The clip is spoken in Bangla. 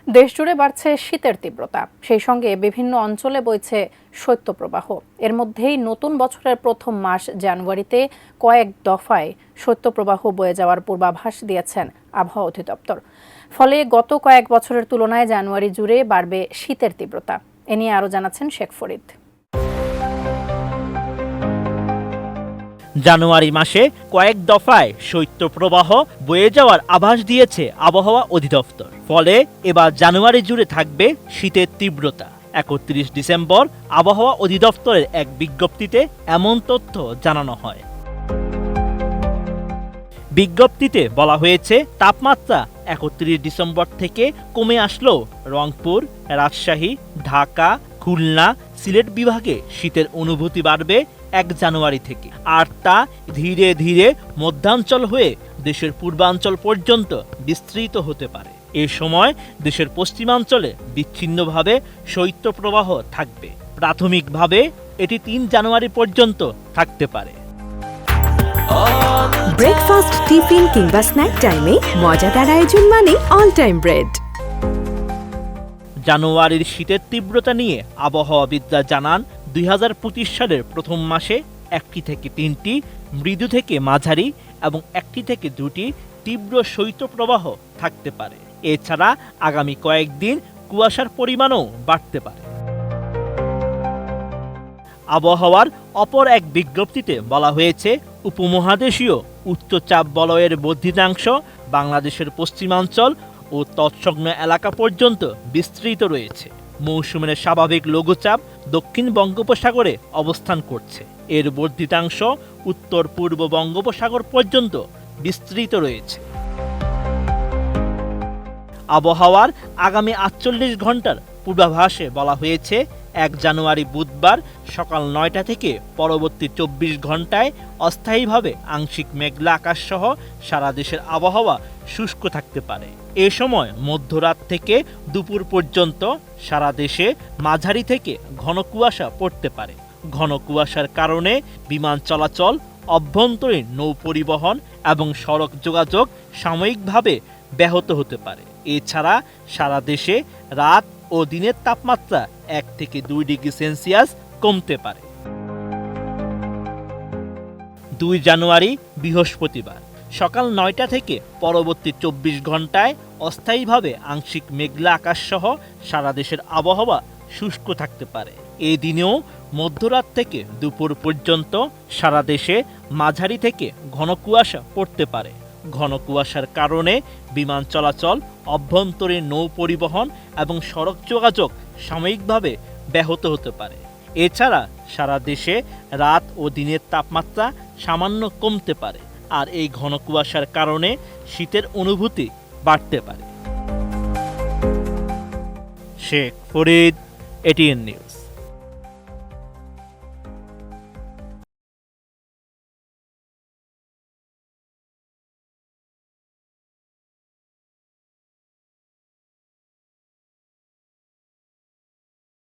দেশজুড়ে বাড়ছে শীতের তীব্রতা, সেই সঙ্গে বিভিন্ন অঞ্চলে বইছে শৈত্যপ্রবাহ। এর মধ্যেই নতুন বছরের প্রথম মাস জানুয়ারিতে কয়েক দফায় শৈত্যপ্রবাহ বয়ে যাওয়ার পূর্বাভাস দিয়েছেন আবহাওয়া অধিদপ্তর। ফলে গত কয়েক বছরের তুলনায় জানুয়ারি জুড়ে বাড়বে শীতের তীব্রতা। এ নিয়ে আরও জানাচ্ছেন শেখ ফরিদ। জানুয়ারি মাসে কয়েক দফায় শৈত্যপ্রবাহ বয়ে যাওয়ার আভাস দিয়েছে আবহাওয়া অধিদপ্তর। ফলে এবার জানুয়ারি জুড়ে থাকবে শীতের তীব্রতা। ৩১ ডিসেম্বর আবহাওয়া অধিদপ্তরের এক বিজ্ঞপ্তিতে এমন তথ্য জানানো হয়। বিজ্ঞপ্তিতে বলা হয়েছে, তাপমাত্রা ৩১ ডিসেম্বর থেকে কমে আসলেও রংপুর, রাজশাহী, ঢাকা, খুলনা, সিলেট বিভাগে শীতের অনুভূতি বাড়বে ১ জানুয়ারি থেকে। আর তা ধীরে ধীরে মধ্যাঞ্চল হয়ে দেশের পূর্বাঞ্চল পর্যন্ত বিস্তৃত হতে পারে। এ সময় দেশের পশ্চিমাঞ্চলে বিচ্ছিন্নভাবে শৈত্যপ্রবাহ থাকবে। প্রাথমিকভাবে এটি ৩ জানুয়ারি পর্যন্ত থাকতে পারে। ব্রেকফাস্ট, টিফিন কিংবা স্ন্যাক টাইমে মজাদার আয়োজন মানে অল টাইম ব্রেড। জানুয়ারির শীতের তীব্রতা নিয়ে আবহাওয়াবিদরা জানান, ২০২৫ সালের প্রথম মাসে ১টি থেকে ৩টি মৃদু থেকে মাঝারি এবং ১টি থেকে ২টি তীব্র শৈত্যপ্রবাহ থাকতে পারে। এছাড়া আগামী কয়েকদিন কুয়াশার পরিমাণও বাড়তে পারে। আবহাওয়ার অপর এক বিজ্ঞপ্তিতে বলা হয়েছে, উপমহাদেশীয় উচ্চচাপ বলয়ের বর্ধিতাংশ বাংলাদেশের পশ্চিমাঞ্চল ও তৎসংলগ্ন এলাকা পর্যন্ত বিস্তৃত রয়েছে। মৌসুমের স্বাভাবিক লঘুচাপ দক্ষিণ বঙ্গোপসাগরে অবস্থান করছে। এর বর্ধিতাংশ উত্তর পূর্ব বঙ্গোপসাগর পর্যন্ত বিস্তৃত রয়েছে। আবহাওয়ার আগামী ৪৮ ঘন্টার পূর্বাভাসে বলা হয়েছে, ১ জানুয়ারি বুধবার সকাল ৯টা থেকে পরবর্তী ২৪ ঘন্টায় অস্থায়ীভাবে আংশিক মেঘলা আকাশ সহ সারা দেশের আবহাওয়া শুষ্ক থাকতে পারে। এ সময় মধ্যরাত থেকে দুপুর পর্যন্ত সারা দেশে মাঝারি থেকে ঘন কুয়াশা পড়তে পারে। ঘন কুয়াশার কারণে বিমান চলাচল, অভ্যন্তরীণ নৌ পরিবহন এবং সড়ক যোগাযোগ সাময়িকভাবে ব্যাহত হতে পারে। এছাড়া সারা দেশে রাত ও দিনের তাপমাত্রা ১ থেকে ২ ডিগ্রি সেলসিয়াস কমতে পারে। ২ জানুয়ারি বৃহস্পতিবার সকাল ৯টা থেকে পরবর্তী ২৪ ঘন্টায় অস্থায়ীভাবে আংশিক মেঘলা আকাশ সহ সারা দেশের আবহাওয়া শুষ্ক থাকতে পারে। এই দিনেও মধ্যরাত থেকে দুপুর পর্যন্ত সারা দেশে মাঝারি থেকে ঘন কুয়াশা পড়তে পারে। ঘন কুয়াশার কারণে বিমান চলাচল, অভ্যন্তরীণ নৌ পরিবহন এবং সড়ক যোগাযোগ সাময়িকভাবে ব্যাহত হতে পারে। এছাড়া সারা দেশে রাত ও দিনের তাপমাত্রা সামান্য কমতে পারে। আর এই ঘন কুয়াশার কারণে শীতের অনুভূতি বাড়তে পারে। Sheikh Farid, ATN news.